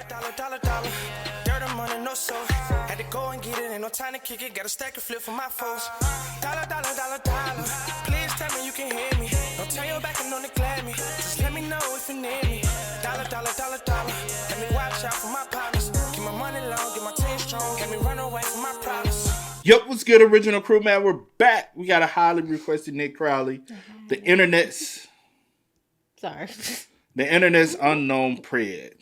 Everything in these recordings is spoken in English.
dollar. Dirt and money, no soul. Had to go and get it, ain't no time to kick it. Got a stack of flip for my foes. Dollar. Please tell me you can hear me. Don't turn your back and don't neglect me. Just let me know if you need me. Dollar. Let me watch out for my partners. Keep my money long, get my team strong. Let me run away from my problems. Yup, what's good, original crew, man? We're back. We got a highly requested Nick Crowley. The internet's unknown pred.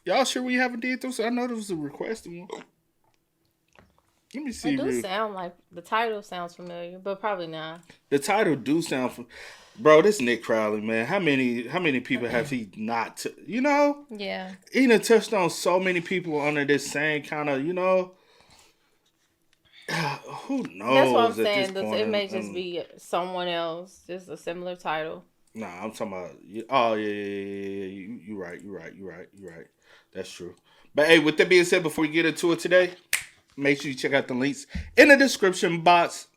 Y'all sure we haven't did those? I know there was a requested one. Let me see. It do sound like the title sounds familiar, but probably not. The title do sound bro, this Nick Crowley, man. How many people have he not Yeah. He done touched on so many people under this same kind of, who knows? That's what I'm saying. It may just be someone else, just a similar title. Nah, I'm talking about. Oh yeah. You're right. That's true. But hey, with that being said, before we get into it today, make sure you check out the links in the description box.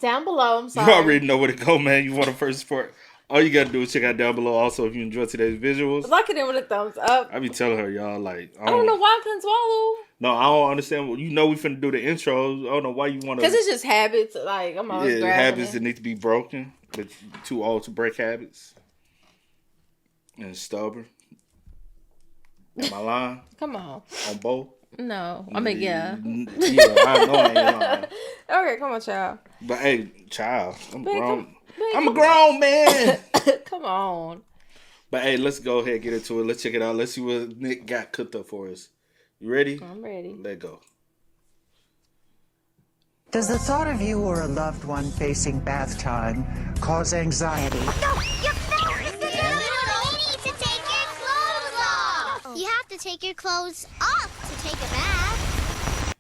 Down below, I'm sorry. You already know where to go, man. You want to first support. All you got to do is check out down below. Also, if you enjoyed today's visuals. Look at it with a thumbs up. I be telling her, y'all, like... I don't know why I couldn't swallow. No, I don't understand. We finna do the intro. I don't know why you want to... Because it's just habits. Like, I'm always grabbing habits that need to be broken. But too old to break habits. And stubborn. Am I lying? Come on. On both? No. I mean, yeah. Yeah, I know I ain't lying. Okay, come on, child. But hey, child, I'm Man, grown. I'm a grown man. Come on. But hey, let's go ahead and get into it. Let's check it out. Let's see what Nick got cooked up for us. You ready? I'm ready. Let go. Does the thought of you or a loved one facing bath time cause anxiety? No, you're embarrassing! You need to take your clothes off! You have to take your clothes off to take a bath.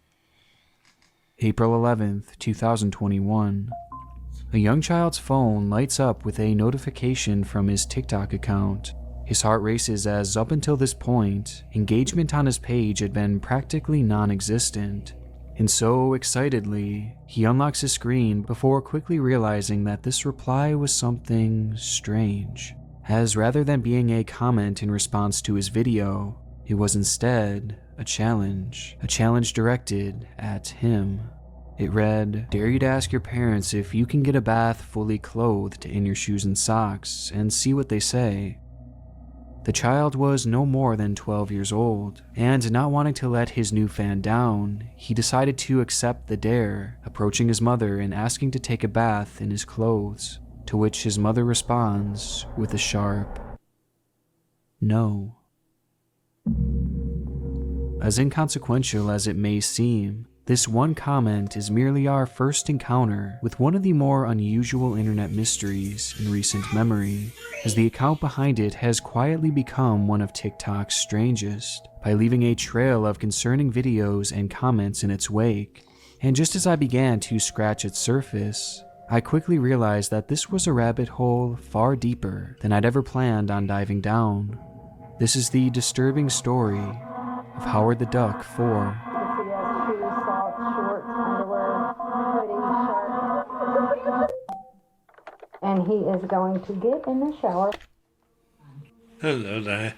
April 11th, 2021. A young child's phone lights up with a notification from his TikTok account. His heart races as up until this point, engagement on his page had been practically non-existent. And so, excitedly, he unlocks his screen before quickly realizing that this reply was something strange, as rather than being a comment in response to his video, it was instead a challenge directed at him. It read, "Dare you to ask your parents if you can get a bath fully clothed in your shoes and socks and see what they say." The child was no more than 12 years old, and not wanting to let his new fan down, he decided to accept the dare, approaching his mother and asking to take a bath in his clothes, to which his mother responds with a sharp no. As inconsequential as it may seem, this one comment is merely our first encounter with one of the more unusual internet mysteries in recent memory, as the account behind it has quietly become one of TikTok's strangest, by leaving a trail of concerning videos and comments in its wake. And just as I began to scratch its surface, I quickly realized that this was a rabbit hole far deeper than I'd ever planned on diving down. This is the disturbing story of Howard the Duck 4. And he is going to get in the shower. Hello there.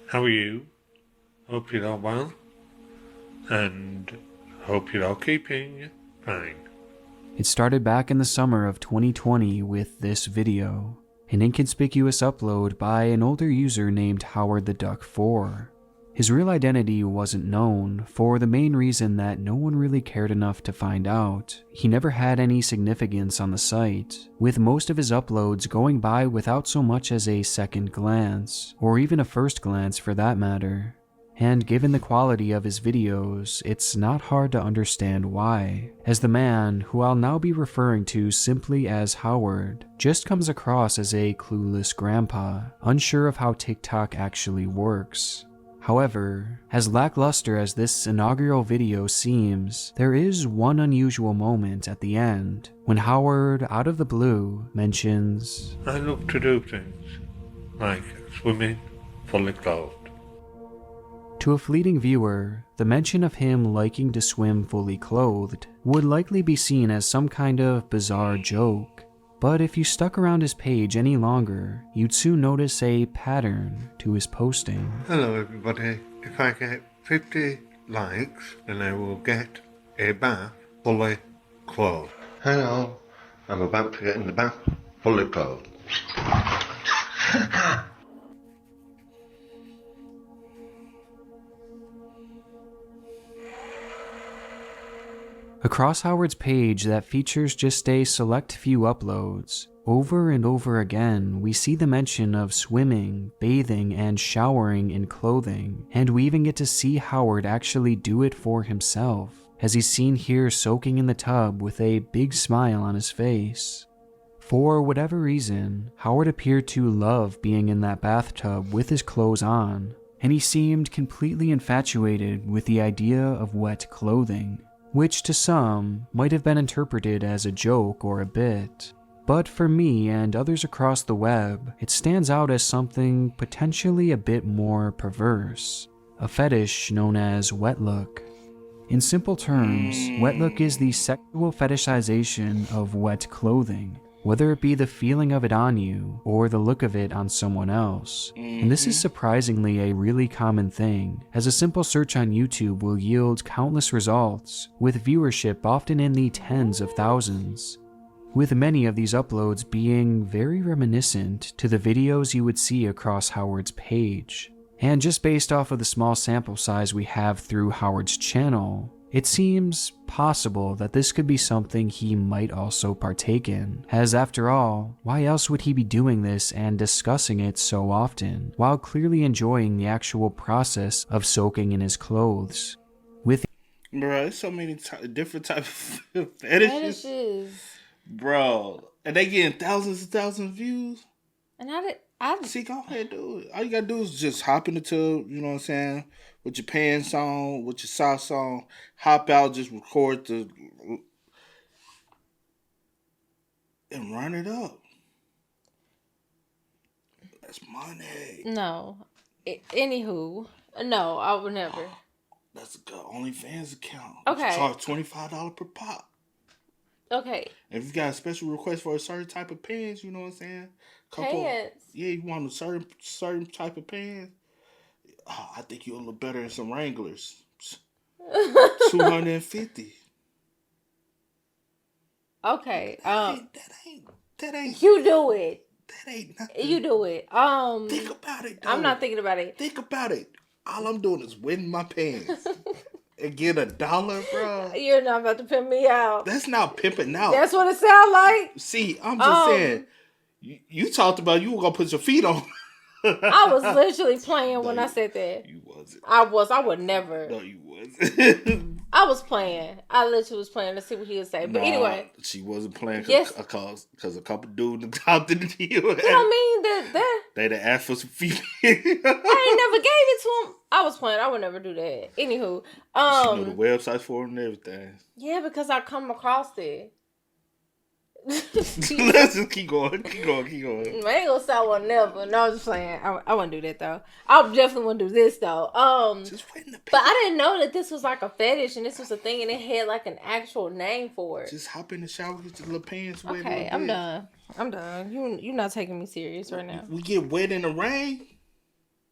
How are you? Hope you're all well. And hope you're all keeping fine. It started back in the summer of 2020 with this video, an inconspicuous upload by an older user named Howard the Duck 4. His real identity wasn't known for the main reason that no one really cared enough to find out. He never had any significance on the site, with most of his uploads going by without so much as a second glance, or even a first glance for that matter. And given the quality of his videos, it's not hard to understand why, as the man, who I'll now be referring to simply as Howard, just comes across as a clueless grandpa, unsure of how TikTok actually works. However, as lackluster as this inaugural video seems, there is one unusual moment at the end, when Howard, out of the blue, mentions, I love to do things, like swimming fully clothed. To a fleeting viewer, the mention of him liking to swim fully clothed would likely be seen as some kind of bizarre joke. But if you stuck around his page any longer, you'd soon notice a pattern to his posting. Hello everybody. If I get 50 likes, then I will get a bath fully clothed. Hello. I'm about to get in the bath fully clothed. Across Howard's page that features just a select few uploads, over and over again we see the mention of swimming, bathing, and showering in clothing, and we even get to see Howard actually do it for himself, as he's seen here soaking in the tub with a big smile on his face. For whatever reason, Howard appeared to love being in that bathtub with his clothes on, and he seemed completely infatuated with the idea of wet clothing, which to some might have been interpreted as a joke or a bit. But for me and others across the web, it stands out as something potentially a bit more perverse, a fetish known as wet look. In simple terms, wet look is the sexual fetishization of wet clothing, whether it be the feeling of it on you or the look of it on someone else. And this is surprisingly a really common thing, as a simple search on YouTube will yield countless results, with viewership often in the tens of thousands, with many of these uploads being very reminiscent to the videos you would see across Howard's page. And just based off of the small sample size we have through Howard's channel, it seems possible that this could be something he might also partake in, as after all, why else would he be doing this and discussing it so often, while clearly enjoying the actual process of soaking in his clothes? With Bro, there's so many different types of fetishes. Bro, and they getting thousands and thousands of views. And See, go ahead, do it. All you gotta do is just hop in the tub, you know what I'm saying, with your pants on, with your socks on, hop out, just record and run it up. That's money. No. Anywho, no, I would never. That's a good OnlyFans account. Okay. Charge $25 per pop. Okay. If you got a special request for a certain type of pants, you know what I'm saying? Pants. Yeah, you want a certain type of pants. Oh, I think you'll look better in some Wranglers. 250. Okay. That ain't. You do it. That ain't nothing. You do it. Think about it. Though. I'm not thinking about it. Think about it. All I'm doing is wetting my pants and get $1, bro. You're not about to pimp me out. That's not pimping out. That's what it sounds like. See, I'm just saying. You talked about you were gonna put your feet on. I was literally playing when I said that. You wasn't. I would never. No, you wasn't. I was playing. I literally was playing to see what he would say. But anyway. She wasn't playing because a couple dudes talked in the deal. You don't mean that. They'd asked for some feet. I ain't never gave it to him. I was playing. I would never do that. Anywho. She knew the websites for him and everything. Yeah, because I come across it. Let's just keep going. I ain't gonna say I would never. No, I'm just playing. I wouldn't do that though. I definitely wouldn't do this though. Just waiting but I didn't know that this was like a fetish and this was a thing and it had like an actual name for it. Just hop in the shower, get your little pants wet. Okay, I'm done. You're not taking me serious right now. We get wet in the rain.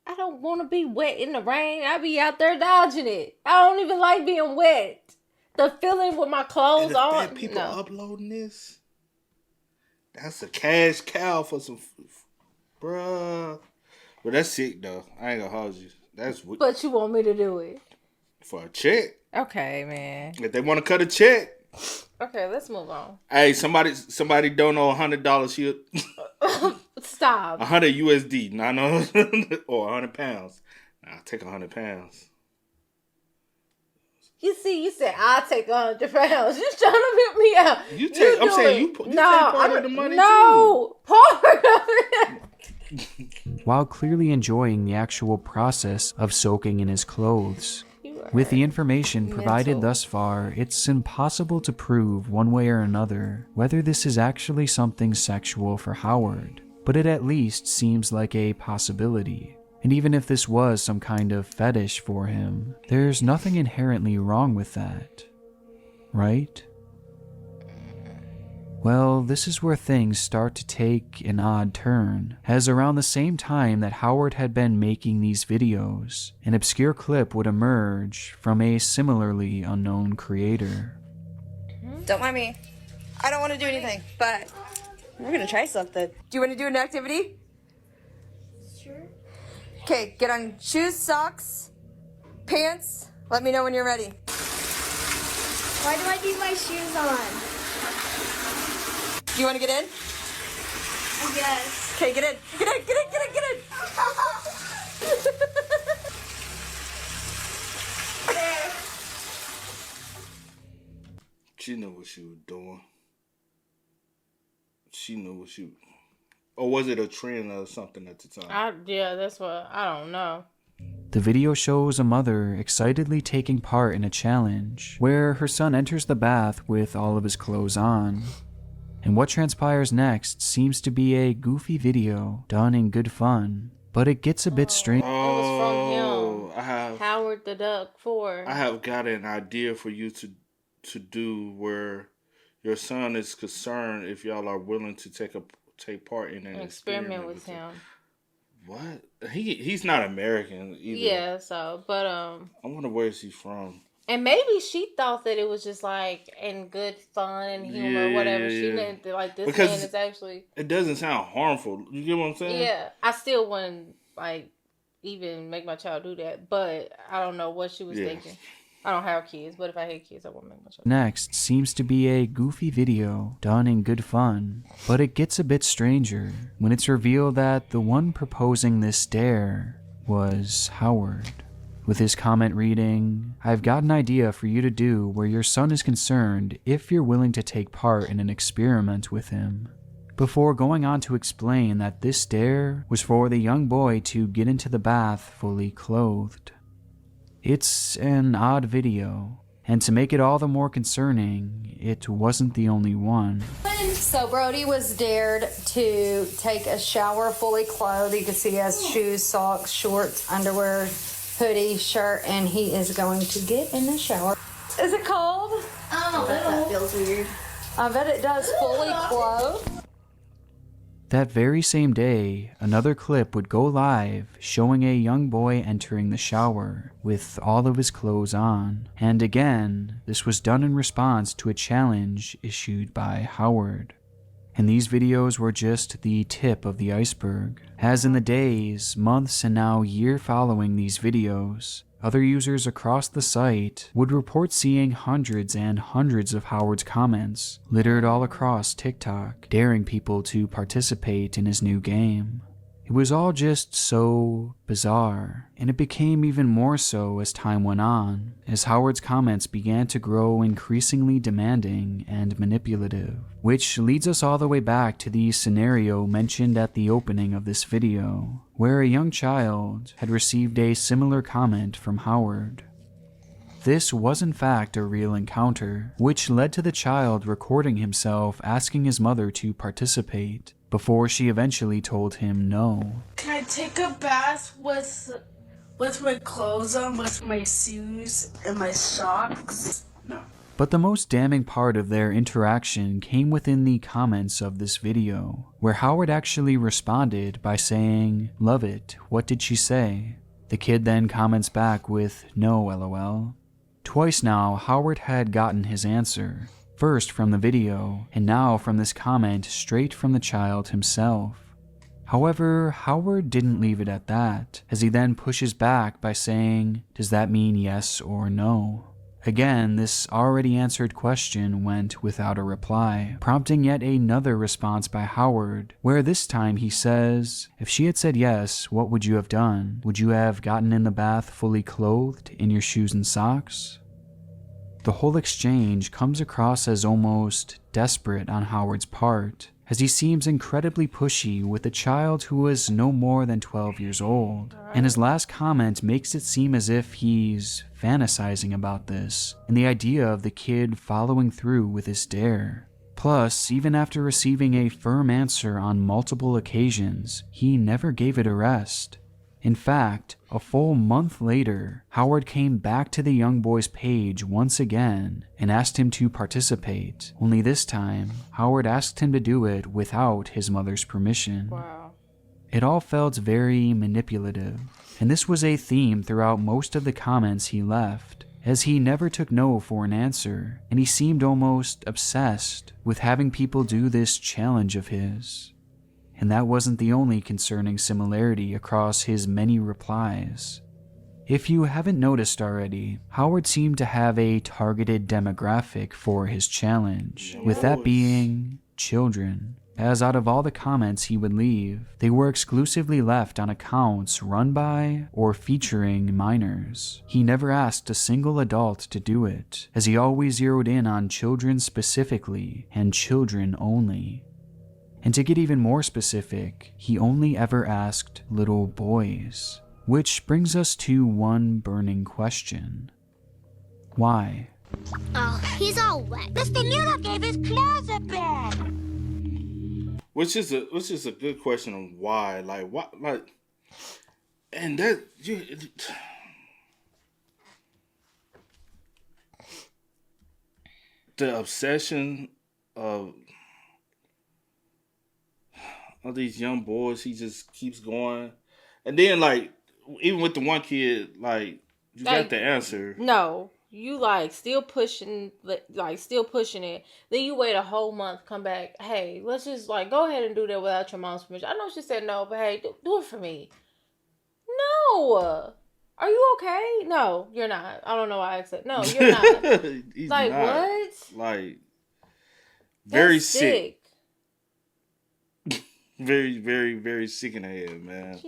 I don't want to be wet in the rain. I be out there dodging it. I don't even like being wet. The feeling with my clothes on. People uploading this. That's a cash cow for some, bruh. But that's sick though. I ain't gonna hold you. But you want me to do it for a check? Okay, man. If they want to cut a check. Okay, let's move on. Hey, somebody don't know $100 here. Stop. 100 USD, not no, or 100 pounds. I'll take 100 pounds. You see, you said I'll take 100 pounds. You're trying to whip me out. I'm saying you take part of the money too. Part of it. While clearly enjoying the actual process of soaking in his clothes. With the information provided thus far, it's impossible to prove one way or another whether this is actually something sexual for Howard, but it at least seems like a possibility. And even if this was some kind of fetish for him, there's nothing inherently wrong with that, right? Well, this is where things start to take an odd turn, as around the same time that Howard had been making these videos, an obscure clip would emerge from a similarly unknown creator. Don't mind me. I don't want to do anything, but we're gonna try something. Do you want to do an activity? Sure. Okay, get on shoes, socks, pants. Let me know when you're ready. Why do I need my shoes on? Do you want to get in? Yes. Okay, get in. Get in, get in, get in, get in. She knew what she was doing. She knew what she... Or was it a trend or something at the time? Yeah, that's what... I don't know. The video shows a mother excitedly taking part in a challenge where her son enters the bath with all of his clothes on. And what transpires next seems to be a goofy video done in good fun, but it gets a bit strange. It was from him. I have Howard the Duck 4. I have got an idea for you to do where your son is concerned if y'all are willing to take part in an experiment with him. What? He's not American either. Yeah, so but I wonder where is he from. and maybe she thought that it was just like in good fun and humor or whatever. She meant that, like, this Because man is actually... It doesn't sound harmful. You get what I'm saying? Yeah, I still wouldn't like even make my child do that, but I don't know what she was thinking. I don't have kids, but if I had kids, I wouldn't make my child. Next seems to be a goofy video done in good fun, but it gets a bit stranger when it's revealed that the one proposing this dare was Howard. With his comment reading, "I've got an idea for you to do where your son is concerned if you're willing to take part in an experiment with him," before going on to explain that this dare was for the young boy to get into the bath fully clothed. It's an odd video, and to make it all the more concerning, it wasn't the only one. So Brody was dared to take a shower fully clothed. You can see he has shoes, socks, shorts, underwear, hoodie, shirt, and he is going to get in the shower. Is it cold? Oh, that feels weird. I bet it does, fully clothed. That very same day, another clip would go live showing a young boy entering the shower with all of his clothes on. And again, this was done in response to a challenge issued by Howard. And these videos were just the tip of the iceberg, as in the days, months, and now year following these videos, other users across the site would report seeing hundreds and hundreds of Howard's comments littered all across TikTok, daring people to participate in his new game. It was all just so bizarre, and it became even more so as time went on, as Howard's comments began to grow increasingly demanding and manipulative, which leads us all the way back to the scenario mentioned at the opening of this video, where a young child had received a similar comment from Howard. This was in fact a real encounter, which led to the child recording himself asking his mother to participate, before she eventually told him no. Can I take a bath with my clothes on, with my shoes and my socks? No. But the most damning part of their interaction came within the comments of this video, where Howard actually responded by saying, "Love it, what did she say?" The kid then comments back with, "No, lol." Twice now, Howard had gotten his answer. First from the video, and now from this comment straight from the child himself. However, Howard didn't leave it at that, as he then pushes back by saying, "Does that mean yes or no?" Again, this already answered question went without a reply, prompting yet another response by Howard, where this time he says, "If she had said yes, what would you have done? Would you have gotten in the bath fully clothed, in your shoes and socks?" The whole exchange comes across as almost desperate on Howard's part, as he seems incredibly pushy with a child who is no more than 12 years old, and his last comment makes it seem as if he's fantasizing about this, and the idea of the kid following through with his dare. Plus, even after receiving a firm answer on multiple occasions, he never gave it a rest. In fact, a full month later, Howard came back to the young boy's page once again and asked him to participate. Only this time, Howard asked him to do it without his mother's permission. Wow. It all felt very manipulative, and this was a theme throughout most of the comments he left, as he never took no for an answer, and he seemed almost obsessed with having people do this challenge of his. And that wasn't the only concerning similarity across his many replies. If you haven't noticed already, Howard seemed to have a targeted demographic for his challenge, with that being children. As out of all the comments he would leave, they were exclusively left on accounts run by or featuring minors. He never asked a single adult to do it, as he always zeroed in on children specifically and children only. And to get even more specific, he only ever asked little boys. Which brings us to one burning question. Why? Oh, he's all wet. Mr. Mueller gave his clothes a bath. Which is a good question on why. Like, what, like, and that, the obsession of these young boys, he just keeps going. And then, like, even with the one kid, like, you got the answer. No. You still pushing it. Then you wait a whole month, come back. Hey, let's just go ahead and do that without your mom's permission. I know she said no, but hey, do it for me. No. Are you okay? No, you're not. I don't know why I said no. You're not. He's not. What? Like, very That's sick. Very, very, very sick in the head, man.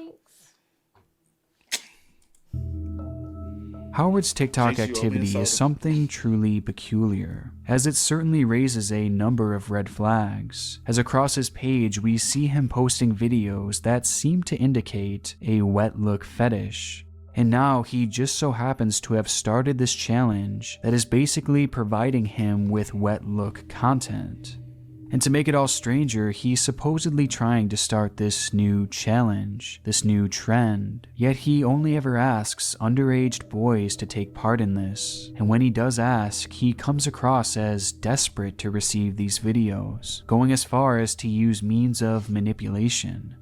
Howard's TikTok activity is something truly peculiar, as it certainly raises a number of red flags, as across his page we see him posting videos that seem to indicate a wet look fetish. And now he just so happens to have started this challenge that is basically providing him with wet look content. And to make it all stranger, he's supposedly trying to start this new challenge, this new trend, yet he only ever asks underage boys to take part in this. And when he does ask, he comes across as desperate to receive these videos, going as far as to use means of manipulation.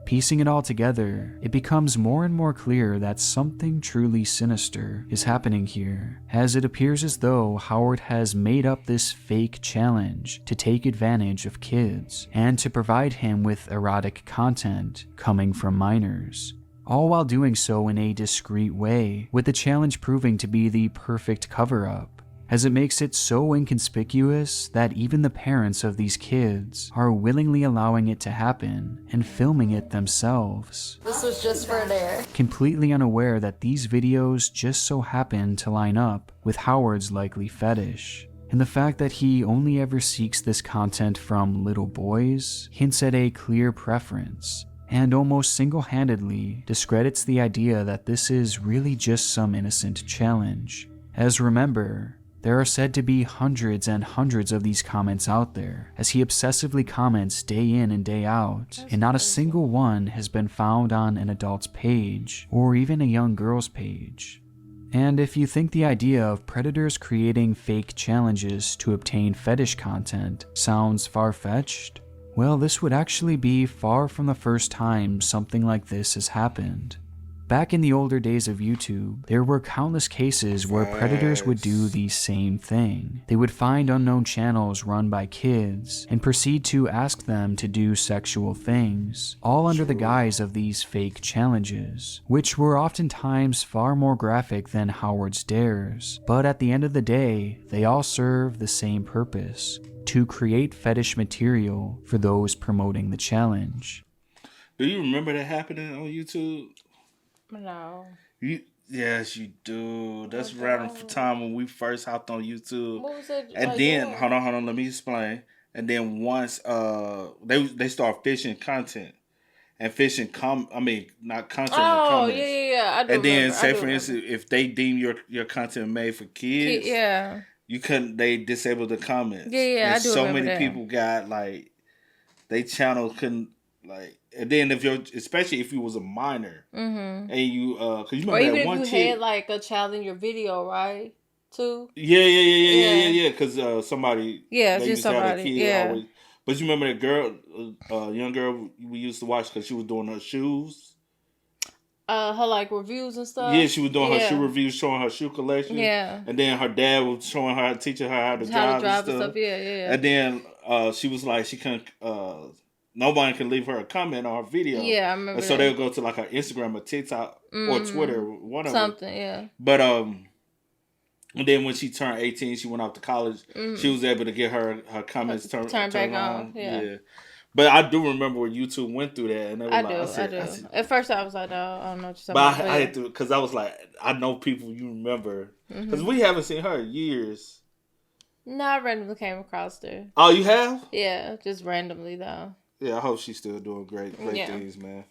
Piecing it all together, it becomes more and more clear that something truly sinister is happening here, as it appears as though Howard has made up this fake challenge to take advantage of kids and to provide him with erotic content coming from minors, all while doing so in a discreet way, with the challenge proving to be the perfect cover-up, as it makes it so inconspicuous that even the parents of these kids are willingly allowing it to happen and filming it themselves. This was just for a dare. Completely unaware that these videos just so happen to line up with Howard's likely fetish. And the fact that he only ever seeks this content from little boys hints at a clear preference, and almost single-handedly discredits the idea that this is really just some innocent challenge. As remember, there are said to be hundreds and hundreds of these comments out there, as he obsessively comments day in and day out, and not a single one has been found on an adult's page, or even a young girl's page. And if you think the idea of predators creating fake challenges to obtain fetish content sounds far-fetched, well, this would actually be far from the first time something like this has happened. Back in the older days of YouTube, there were countless cases where predators would do the same thing. They would find unknown channels run by kids and proceed to ask them to do sexual things, all under the guise of these fake challenges, which were oftentimes far more graphic than Howard's dares. But at the end of the day, they all serve the same purpose: to create fetish material for those promoting the challenge. Do you remember that happening on YouTube? No. Yes, you do. That's around the time when we first hopped on YouTube. What was it? And then, hold on, let me explain. And then once they start fishing content. And fishing not content. Oh, yeah. I do and then, remember. say for instance, if they deem your content made for kids, yeah, you couldn't. They disabled the comments. Yeah, and I do so remember many that. people got they channel couldn't Like, and then especially if you was a minor, and you, cause you remember or even that if one you chick, had like a child in your video, right? Too. yeah. Cause somebody, Yeah, they just used to have that somebody. kid Yeah. always. But you remember that girl, young girl we used to watch because she was doing her shoes. Her like reviews and stuff. Yeah, she was doing her shoe reviews, showing her shoe collection. Yeah. And then her dad was showing her, teaching her how to drive and stuff. Yeah. And then she was like, she couldn't, nobody can leave her a comment on her video. Yeah, I remember. And so they'll go to like her Instagram or TikTok or Twitter, one of them. Something, yeah. But and then when she turned 18, she went off to college. She was able to get her comments turned back on. Yeah. But I do remember when YouTube went through that, and I do. At first, I was like, no, I don't know what you're talking about. I had to, because I was like, I know people you remember, because we haven't seen her in years. No, I randomly came across her. Oh, you have? Yeah, just randomly though. Yeah, I hope she's still doing great things, man.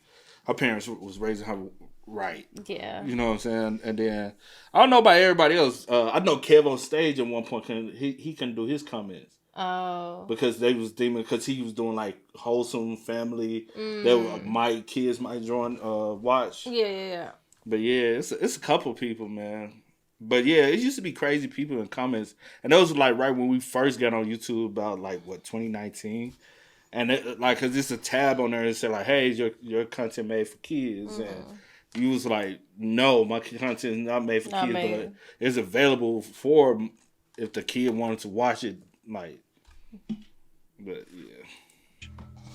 Her parents was raising her right. Yeah. You know what I'm saying? And then I don't know about everybody else. I know Kev on stage at one point he couldn't do his comments. Oh. Because they was demon, because he was doing like wholesome family. That kids might join watch. Yeah. But yeah, it's a couple people, man. But yeah, it used to be crazy people in comments, and that was like right when we first got on YouTube about like 2019, and cause it's a tab on there that said like, hey, is your content made for kids? And you was like, no, my content is not made for kids, but it's available for if the kid wanted to watch it. Like, but yeah,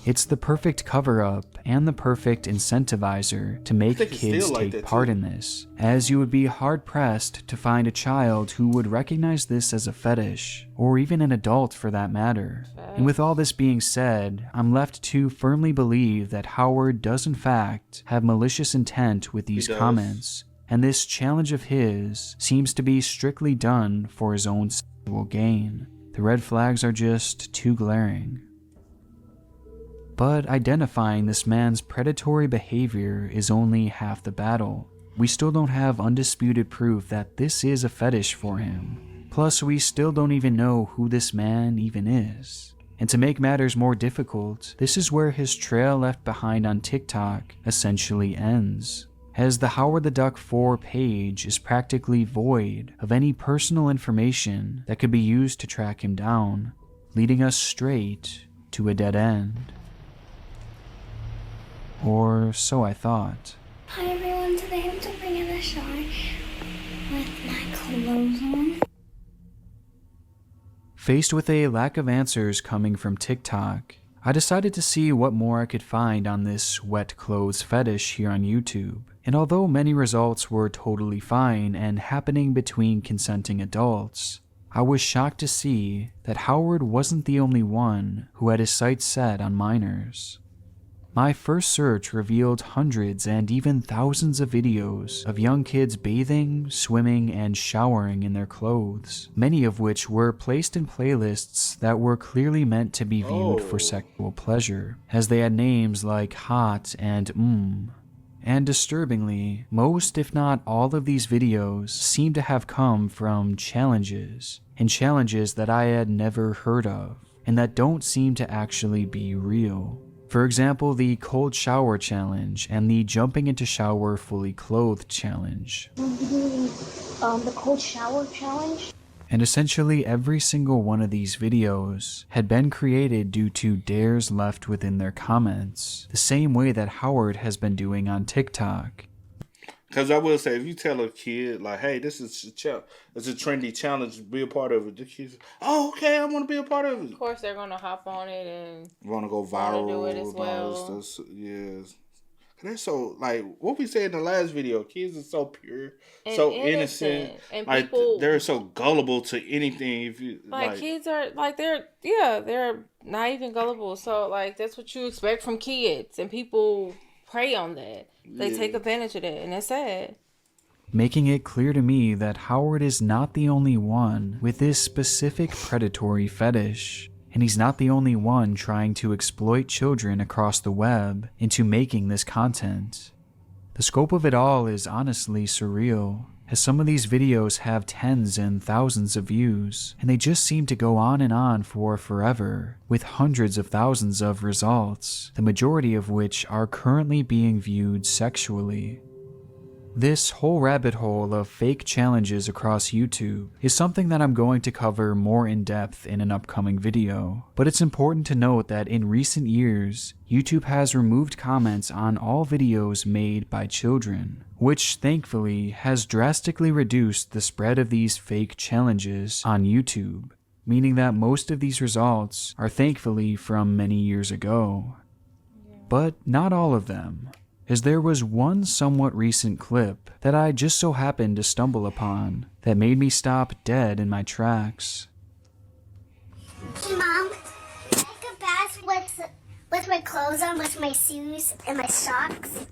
it's the perfect cover-up and the perfect incentivizer to make kids take part in this, as you would be hard-pressed to find a child who would recognize this as a fetish, or even an adult for that matter. And with all this being said, I'm left to firmly believe that Howard does in fact have malicious intent with these comments, and this challenge of his seems to be strictly done for his own sexual gain. The red flags are just too glaring. But identifying this man's predatory behavior is only half the battle. We still don't have undisputed proof that this is a fetish for him. Plus, we still don't even know who this man even is. And to make matters more difficult, this is where his trail left behind on TikTok essentially ends, as the Howard the Duck 4 page is practically void of any personal information that could be used to track him down, leading us straight to a dead end. Or so I thought. Hi everyone, today I'm jumping in the shower with my clothes on. Faced with a lack of answers coming from TikTok, I decided to see what more I could find on this wet clothes fetish here on YouTube. And although many results were totally fine and happening between consenting adults, I was shocked to see that Howard wasn't the only one who had his sights set on minors. My first search revealed hundreds and even thousands of videos of young kids bathing, swimming, and showering in their clothes, many of which were placed in playlists that were clearly meant to be viewed for sexual pleasure, as they had names like hot and And disturbingly, most if not all of these videos seem to have come from challenges, and challenges that I had never heard of, and that don't seem to actually be real. For example, the cold shower challenge and the jumping into shower fully clothed challenge. The cold shower challenge? And essentially every single one of these videos had been created due to dares left within their comments, the same way that Howard has been doing on TikTok. Because I will say, if you tell a kid, like, hey, this is it's a trendy challenge, be a part of it, the kids, oh, okay, I want to be a part of it. Of course, they're going to hop on it and want to go viral. Do it as and well. all this stuff. Yes. They're so, like, what we said in the last video, kids are so pure, and so innocent. And like, people, they're so gullible to anything. If you like kids are, like, they're not even gullible. So, like, that's what you expect from kids. And people prey on that. They take advantage of that. And that's sad. Making it clear to me that Howard is not the only one with this specific predatory fetish. And he's not the only one trying to exploit children across the web into making this content. The The scope of it all is honestly surreal, as some of these videos have tens and thousands of views, and they just seem to go on and on for forever, with hundreds of thousands of results, the majority of which are currently being viewed sexually. This whole rabbit hole of fake challenges across YouTube is something that I'm going to cover more in depth in an upcoming video, but it's important to note that in recent years, YouTube has removed comments on all videos made by children, which thankfully has drastically reduced the spread of these fake challenges on YouTube, meaning that most of these results are thankfully from many years ago. But not all of them, as there was one somewhat recent clip that I just so happened to stumble upon that made me stop dead in my tracks. Hey, Mom, take a bath with my clothes on, with my shoes and my socks.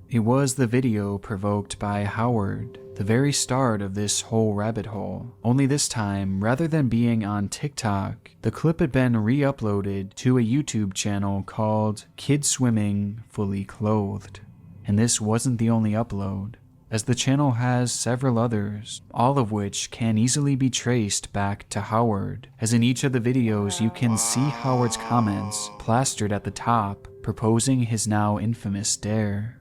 It was the video provoked by Howard, the very start of this whole rabbit hole. Only this time, rather than being on TikTok, the clip had been re-uploaded to a YouTube channel called Kids Swimming Fully Clothed. And this wasn't the only upload, as the channel has several others, all of which can easily be traced back to Howard, as in each of the videos you can see Howard's comments plastered at the top, proposing his now infamous dare.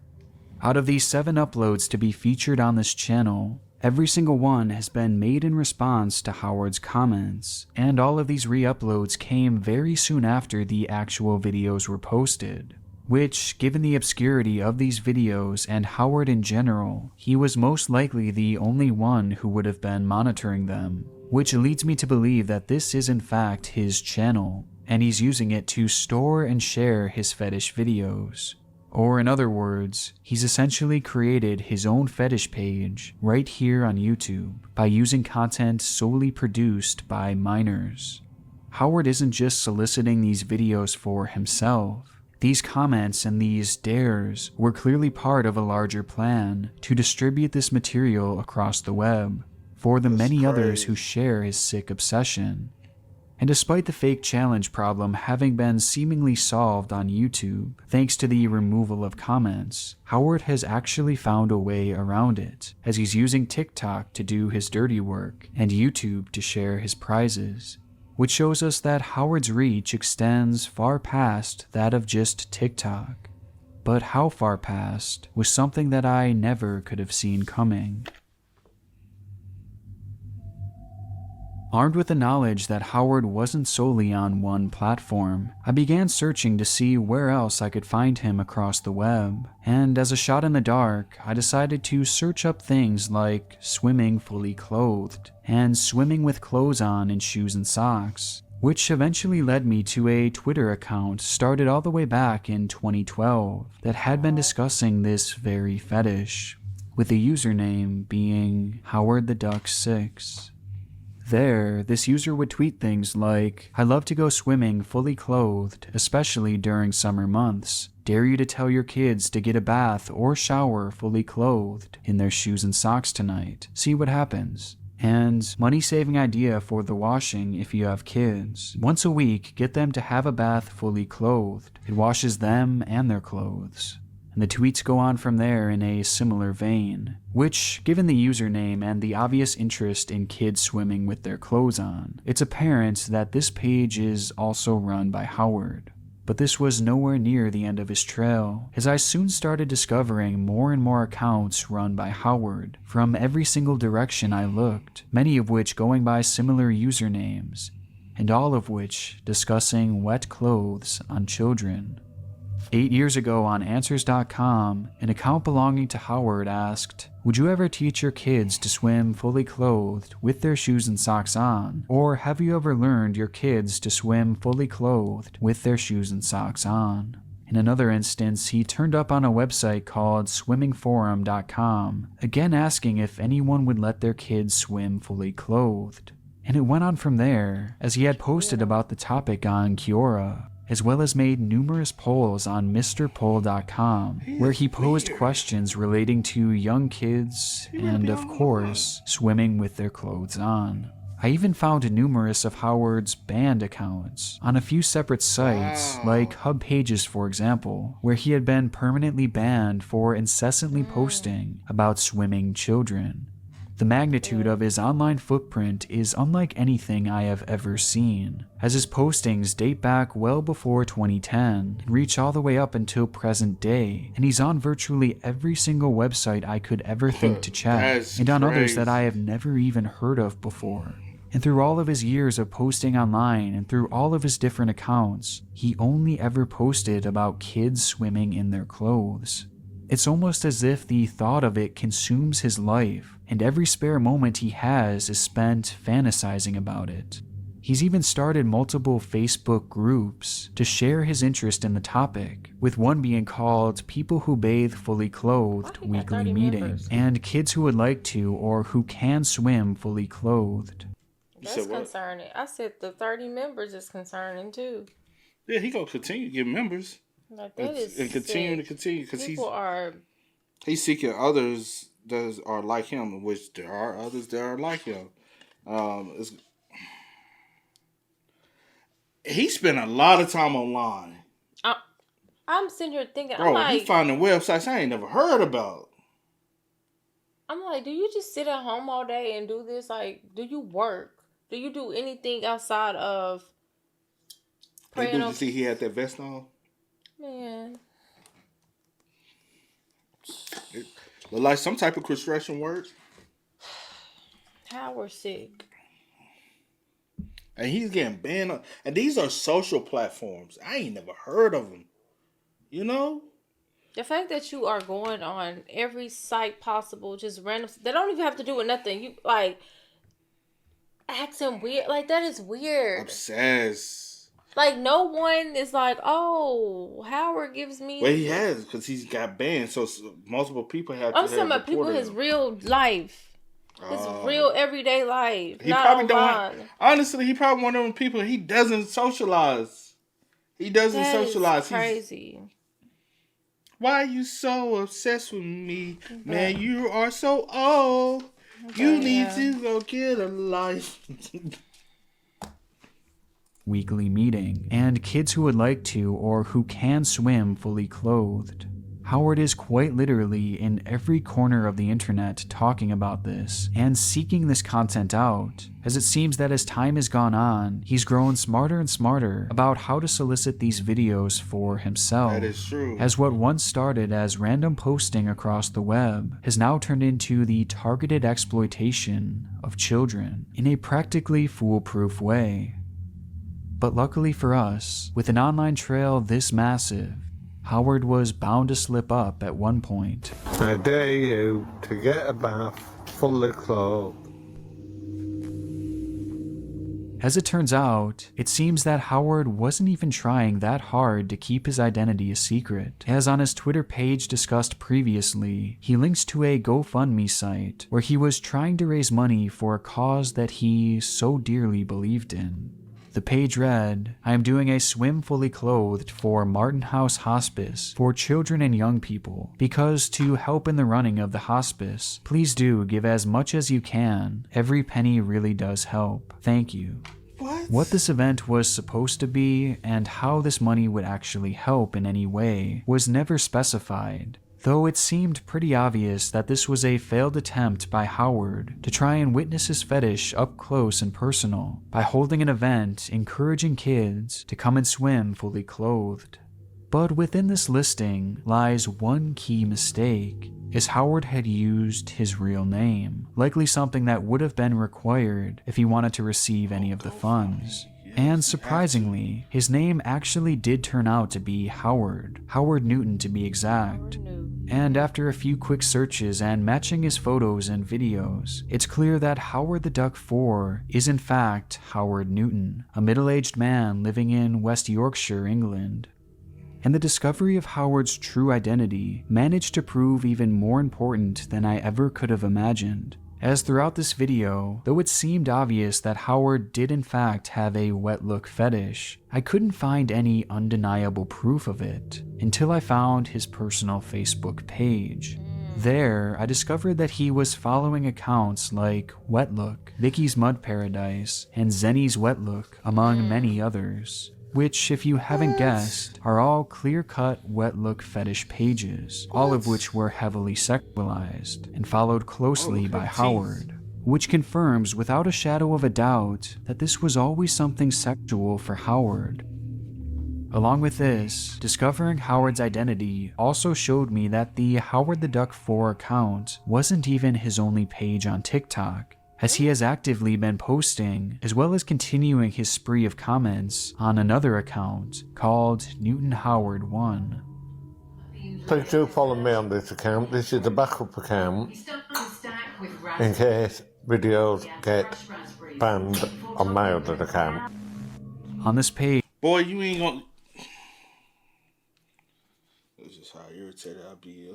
Out of these 7 uploads to be featured on this channel, every single one has been made in response to Howard's comments, and all of these re-uploads came very soon after the actual videos were posted, which, given the obscurity of these videos and Howard in general, he was most likely the only one who would have been monitoring them, which leads me to believe that this is in fact his channel, and he's using it to store and share his fetish videos. Or in other words, he's essentially created his own fetish page right here on YouTube by using content solely produced by minors. Howard isn't just soliciting these videos for himself. These comments and these dares were clearly part of a larger plan to distribute this material across the web for the many others who share his sick obsession. And despite the fake challenge problem having been seemingly solved on YouTube, thanks to the removal of comments, Howard has actually found a way around it, as he's using TikTok to do his dirty work and YouTube to share his prizes, which shows us that Howard's reach extends far past that of just TikTok. But how far past was something that I never could have seen coming. Armed with the knowledge that Howard wasn't solely on one platform, I began searching to see where else I could find him across the web, and as a shot in the dark, I decided to search up things like swimming fully clothed, and swimming with clothes on and shoes and socks, which eventually led me to a Twitter account started all the way back in 2012 that had been discussing this very fetish, with the username being HowardTheDuck6. There, this user would tweet things like, "I love to go swimming fully clothed, especially during summer months. Dare you to tell your kids to get a bath or shower fully clothed in their shoes and socks tonight. See what happens." And money-saving idea for the washing if you have kids. Once a week, get them to have a bath fully clothed. It washes them and their clothes. And the tweets go on from there in a similar vein, which, given the username and the obvious interest in kids swimming with their clothes on, it's apparent that this page is also run by Howard. But this was nowhere near the end of his trail, as I soon started discovering more and more accounts run by Howard from every single direction I looked, many of which going by similar usernames, and all of which discussing wet clothes on children. 8 years ago on Answers.com, an account belonging to Howard asked, "Would you ever teach your kids to swim fully clothed with their shoes and socks on? Or have you ever learned your kids to swim fully clothed with their shoes and socks on?" In another instance, he turned up on a website called swimmingforum.com, again asking if anyone would let their kids swim fully clothed. And it went on from there, as he had posted about the topic on Quora, as well as made numerous polls on MrPoll.com, where he posed questions relating to young kids and, of course, swimming with their clothes on. I even found numerous of Howard's banned accounts on a few separate sites, like Hub Pages for example, where he had been permanently banned for incessantly posting about swimming children. The magnitude of his online footprint is unlike anything I have ever seen, as his postings date back well before 2010 and reach all the way up until present day, and he's on virtually every single website I could ever think to check, and on others that I have never even heard of before. And through all of his years of posting online and through all of his different accounts, he only ever posted about kids swimming in their clothes. It's almost as if the thought of it consumes his life, and every spare moment he has is spent fantasizing about it. He's even started multiple Facebook groups to share his interest in the topic, with one being called People Who Bathe Fully Clothed Weekly Meeting, and Kids Who Would Like to or Who Can Swim Fully Clothed. That's concerning. I said the 30 members is concerning too. Yeah, he gonna continue to get members. Like that is and continue because he's seeking others that are like him, which there are others that are like him. He spent a lot of time online. I'm sitting here thinking, bro, he finding websites I ain't never heard about. I'm like, do you just sit at home all day and do this? Like, do you work? Do you do anything outside of praying? Did you see he had that vest on? Man. It looked like some type of construction work. Howard sick. And he's getting banned. And these are social platforms. I ain't never heard of them. You know? The fact that you are going on every site possible, just random. They don't even have to do with nothing. You, like, acting weird. Like, that is weird. Obsessed. Like, no one is like, oh, Howard gives me... Well, he has, because he's got banned, so multiple people have I'm talking about people, his real life. His real everyday life. He probably don't... Honestly, he probably one of them people, he doesn't socialize. He doesn't socialize. Is crazy. Why are you so obsessed with me? Man, you are so old. You need to go get a life. Weekly Meeting, and Kids Who Would Like to or Who Can Swim Fully Clothed. Howard is quite literally in every corner of the internet talking about this and seeking this content out, as it seems that as time has gone on, he's grown smarter and smarter about how to solicit these videos for himself. That is true. As what once started as random posting across the web has now turned into the targeted exploitation of children in a practically foolproof way. But luckily for us, with an online trail this massive, Howard was bound to slip up at one point. I dare you to get a bath fully clothed. As it turns out, it seems that Howard wasn't even trying that hard to keep his identity a secret. As on his Twitter page discussed previously, he links to a GoFundMe site where he was trying to raise money for a cause that he so dearly believed in. The page read, "I am doing a swim fully clothed for Martin House Hospice for children and young people, because to help in the running of the hospice, please do give as much as you can. Every penny really does help. Thank you." What this event was supposed to be and how this money would actually help in any way was never specified, though it seemed pretty obvious that this was a failed attempt by Howard to try and witness his fetish up close and personal by holding an event encouraging kids to come and swim fully clothed. But within this listing lies one key mistake, as Howard had used his real name, likely something that would have been required if he wanted to receive any of the funds. And surprisingly, his name actually did turn out to be Howard Newton to be exact. And after a few quick searches and matching his photos and videos, it's clear that Howard the Duck 4 is in fact Howard Newton, a middle-aged man living in West Yorkshire, England. And the discovery of Howard's true identity managed to prove even more important than I ever could have imagined. As throughout this video, though it seemed obvious that Howard did in fact have a wet look fetish, I couldn't find any undeniable proof of it until I found his personal Facebook page. There, I discovered that he was following accounts like Wetlook, Vicky's Mud Paradise, and Zenny's Wetlook, among many others, which, if you haven't guessed, are all clear-cut Wetlook fetish pages, all of which were heavily sexualized, and followed closely by Howard, which confirms without a shadow of a doubt that this was always something sexual for Howard. Along with this, discovering Howard's identity also showed me that the Howard the Duck 4 account wasn't even his only page on TikTok, as he has actively been posting, as well as continuing his spree of comments on another account called Newton Howard 1. Please do follow me on this account. This is the backup account in case videos get banned on my other account. On this page, boy, you ain't gonna. This is how irritated I'll be.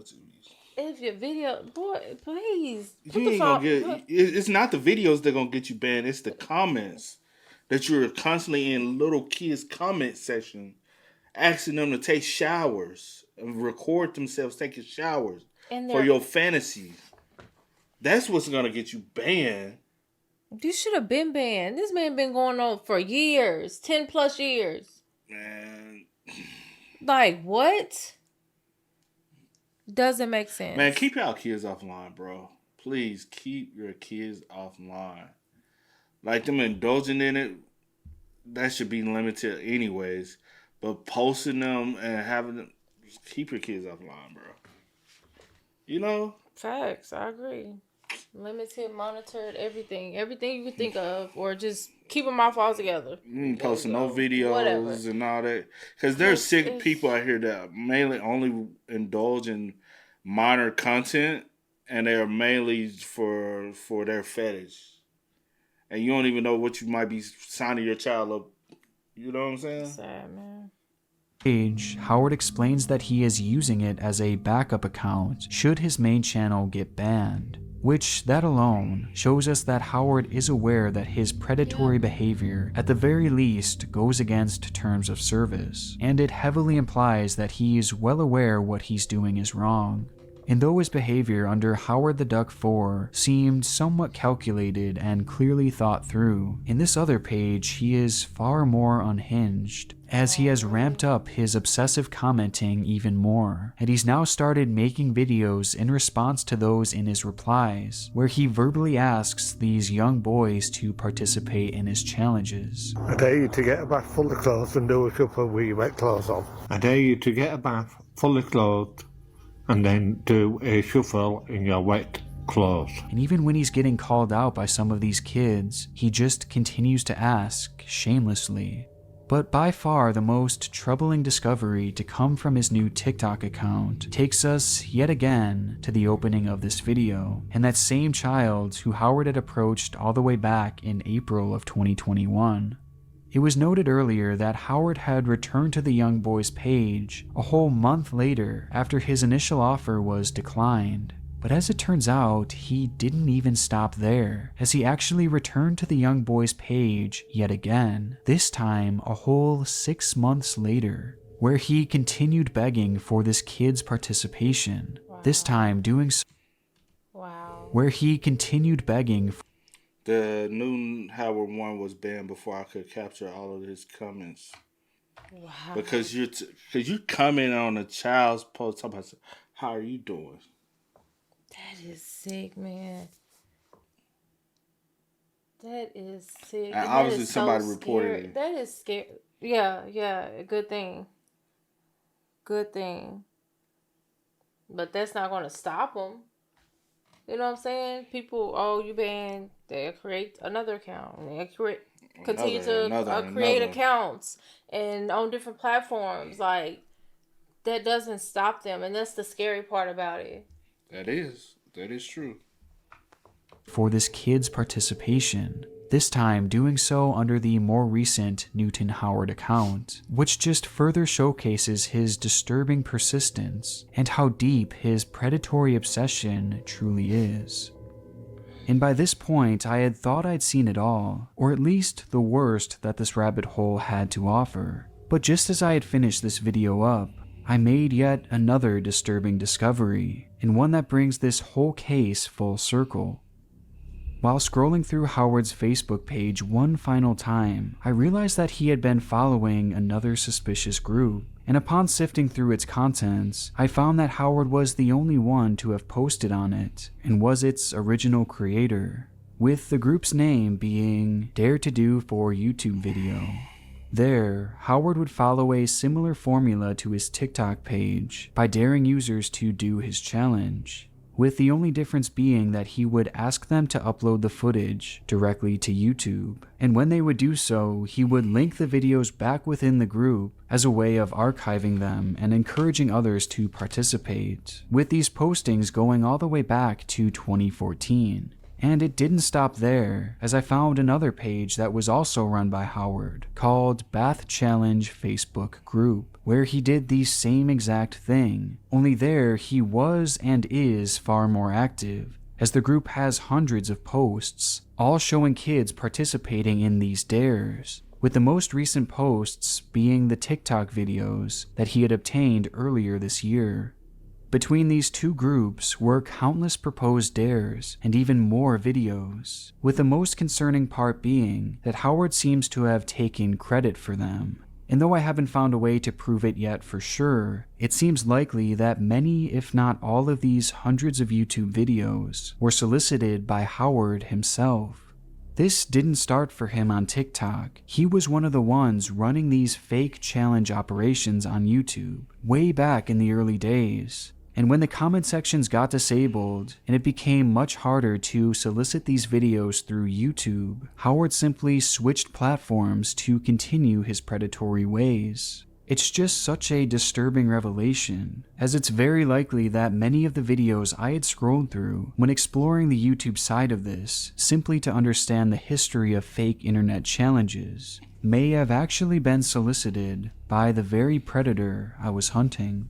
If your video, boy, please. You ain't gonna get. It's not the videos that gonna get you banned. It's the comments that you're constantly in little kids' comment section, asking them to take showers and record themselves taking showers for your fantasy. That's what's gonna get you banned. You should have been banned. This man been going on for years, 10 plus years. Man, like what? Doesn't make sense. Man, keep y'all kids offline, bro. Please keep your kids offline. Like them indulging in it, that should be limited anyways. But posting them and having them, just keep your kids offline, bro. You know? Facts, I agree. Limited, monitored, everything you can think of, or just keep them off altogether. You ain't posting no videos and all that, because there's sick people out here that mainly only indulge in minor content, and they are mainly for their fetish, and you don't even know what you might be signing your child up. You know what I'm saying? Sad, man. Howard explains that he is using it as a backup account should his main channel get banned, which that alone shows us that Howard is aware that his predatory behavior at the very least goes against terms of service, and it heavily implies that he is well aware what he's doing is wrong. And though his behavior under Howard the Duck 4 seemed somewhat calculated and clearly thought through, in this other page he is far more unhinged, as he has ramped up his obsessive commenting even more, and he's now started making videos in response to those in his replies, where he verbally asks these young boys to participate in his challenges. I dare you to get a bath fully clothed and do a shuffle with your wet clothes on. I dare you to get a bath fully clothed and then do a shuffle in your wet clothes. And even when he's getting called out by some of these kids, he just continues to ask shamelessly. But by far the most troubling discovery to come from his new TikTok account takes us yet again to the opening of this video, and that same child who Howard had approached all the way back in April of 2021. It was noted earlier that Howard had returned to the young boy's page a whole month later after his initial offer was declined. But as it turns out, he didn't even stop there, as he actually returned to the young boy's page yet again, this time a whole 6 months later, where he continued begging for this kid's participation, this time doing so where he continued begging for the Newton Howard 1 was banned before I could capture all of his comments. Wow. Because you comment on a child's post talking about, how are you doing? That is sick, man. That is sick. And obviously somebody reported it. That is scary. Yeah. Good thing. But that's not going to stop them. You know what I'm saying? People, you banned. They create another account. They continue to create accounts and on different platforms. Like, that doesn't stop them. And that's the scary part about it. That is true. For this kid's participation, this time doing so under the more recent Newton Howard account, which just further showcases his disturbing persistence and how deep his predatory obsession truly is. And by this point, I had thought I'd seen it all, or at least the worst that this rabbit hole had to offer. But just as I had finished this video up, I made yet another disturbing discovery, and one that brings this whole case full circle. While scrolling through Howard's Facebook page one final time, I realized that he had been following another suspicious group, and upon sifting through its contents, I found that Howard was the only one to have posted on it, and was its original creator, with the group's name being Dare to Do for YouTube video. There, Howard would follow a similar formula to his TikTok page by daring users to do his challenge, with the only difference being that he would ask them to upload the footage directly to YouTube, and when they would do so, he would link the videos back within the group as a way of archiving them and encouraging others to participate, with these postings going all the way back to 2014. And it didn't stop there, as I found another page that was also run by Howard, called Bath Challenge Facebook Group, where he did the same exact thing, only there he was and is far more active, as the group has hundreds of posts, all showing kids participating in these dares, with the most recent posts being the TikTok videos that he had obtained earlier this year. Between these two groups were countless proposed dares and even more videos, with the most concerning part being that Howard seems to have taken credit for them. And though I haven't found a way to prove it yet for sure, it seems likely that many, if not all of these hundreds of YouTube videos were solicited by Howard himself. This didn't start for him on TikTok. He was one of the ones running these fake challenge operations on YouTube way back in the early days. And when the comment sections got disabled and it became much harder to solicit these videos through YouTube, Howard simply switched platforms to continue his predatory ways. It's just such a disturbing revelation, as it's very likely that many of the videos I had scrolled through when exploring the YouTube side of this, simply to understand the history of fake internet challenges, may have actually been solicited by the very predator I was hunting.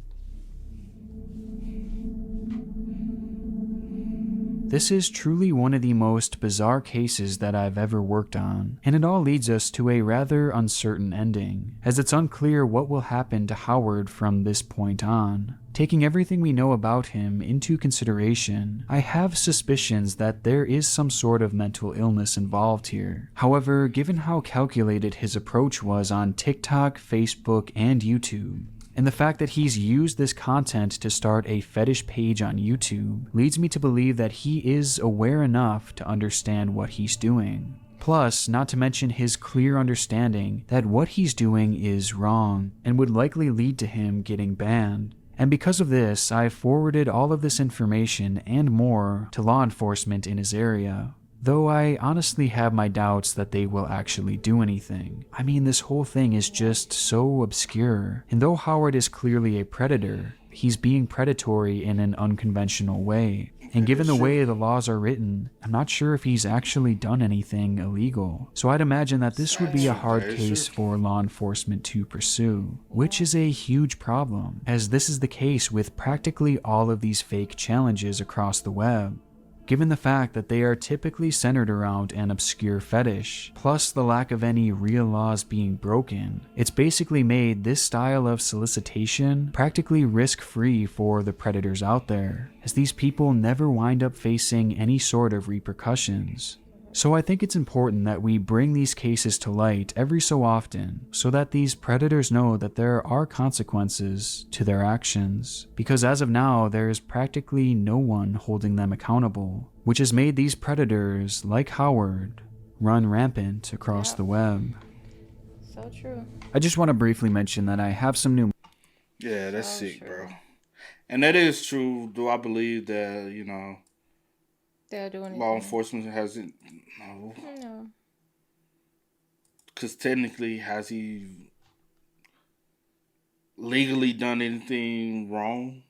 This is truly one of the most bizarre cases that I've ever worked on, and it all leads us to a rather uncertain ending, as it's unclear what will happen to Howard from this point on. Taking everything we know about him into consideration, I have suspicions that there is some sort of mental illness involved here. However, given how calculated his approach was on TikTok, Facebook, and YouTube, and the fact that he's used this content to start a fetish page on YouTube leads me to believe that he is aware enough to understand what he's doing. Plus, not to mention his clear understanding that what he's doing is wrong and would likely lead to him getting banned. And because of this, I've forwarded all of this information and more to law enforcement in his area. Though I honestly have my doubts that they will actually do anything. I mean, this whole thing is just so obscure. And though Howard is clearly a predator, he's being predatory in an unconventional way. And given the way the laws are written, I'm not sure if he's actually done anything illegal. So I'd imagine that this would be a hard case for law enforcement to pursue, which is a huge problem, as this is the case with practically all of these fake challenges across the web. Given the fact that they are typically centered around an obscure fetish, plus the lack of any real laws being broken, it's basically made this style of solicitation practically risk-free for the predators out there, as these people never wind up facing any sort of repercussions. So I think it's important that we bring these cases to light every so often, so that these predators know that there are consequences to their actions, because as of now there is practically no one holding them accountable, which has made these predators, like Howard, run rampant across the web. So true. I just want to briefly mention that I have some new... Yeah, that's sick, bro. And that is true. Do I believe that, they'll do anything? Law enforcement hasn't... No. Because technically, has he legally done anything wrong?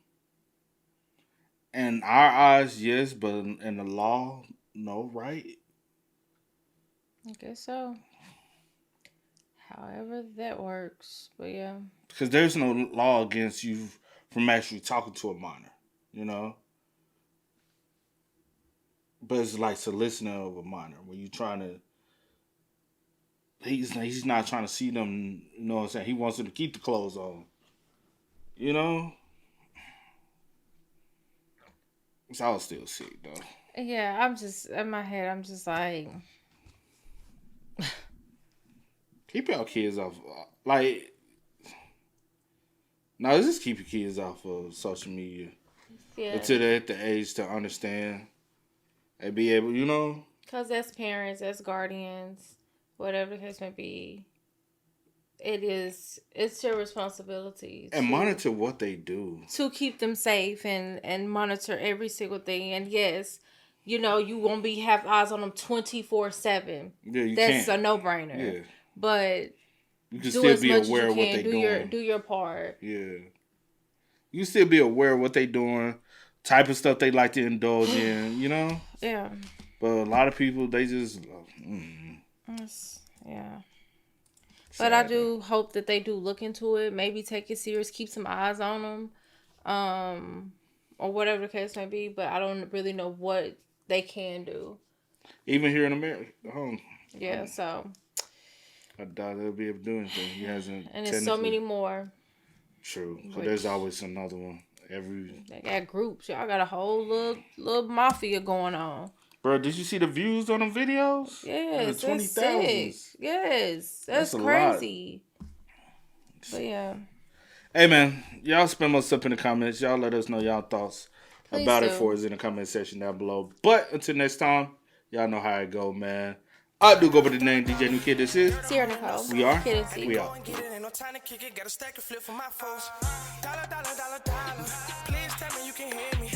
In our eyes, yes, but in the law, no, right? I guess so. However that works, but yeah. Because there's no law against you from actually talking to a minor, But it's like soliciting of a minor when you're trying to. He's not trying to see them. You know what I'm saying? He wants them to keep the clothes on. You know? So I was still sick, though. Yeah, I'm just, in my head, I'm just like... Keep your kids off. Like... No, just keep your kids off of social media. Yeah. Until they're at the age to understand. And be able, you know? Because as parents, as guardians, whatever the case may be, it's your responsibility And monitor what they do. to keep them safe and monitor every single thing. And yes, you know, you won't have eyes on them 24/7. Yeah, you That's can't. a no-brainer. Yeah. But You can do still as be much aware as of you what can. they're doing. Do your part. Yeah. You still be aware of what they doing, type of stuff they like to indulge in, you know? Yeah. But a lot of people, they just... Yeah. But I do hope that they do look into it. Maybe take it serious. Keep some eyes on them. Or whatever the case may be. But I don't really know what they can do. Even here in America. Yeah, so... I doubt they'll be able to do anything. He hasn't. And there's so many more. True. So there's always another one. They got groups. Y'all got a whole little mafia going on. Bro, did you see the views on the videos? Yes, the that's sick. Yes, that's crazy. But yeah. Hey man, y'all spend most up in the comments. Y'all let us know y'all thoughts about it for us in the comment section down below. But until next time, y'all know how it go, man. I do go by the name DJ New Kid. This is Sierra Nicole. We are. Kid and C. We are. Ain't no time to kick it. Got a stack of flip for my foes. Dollar, dollar, dollar, dollar. Please tell me you can hear me.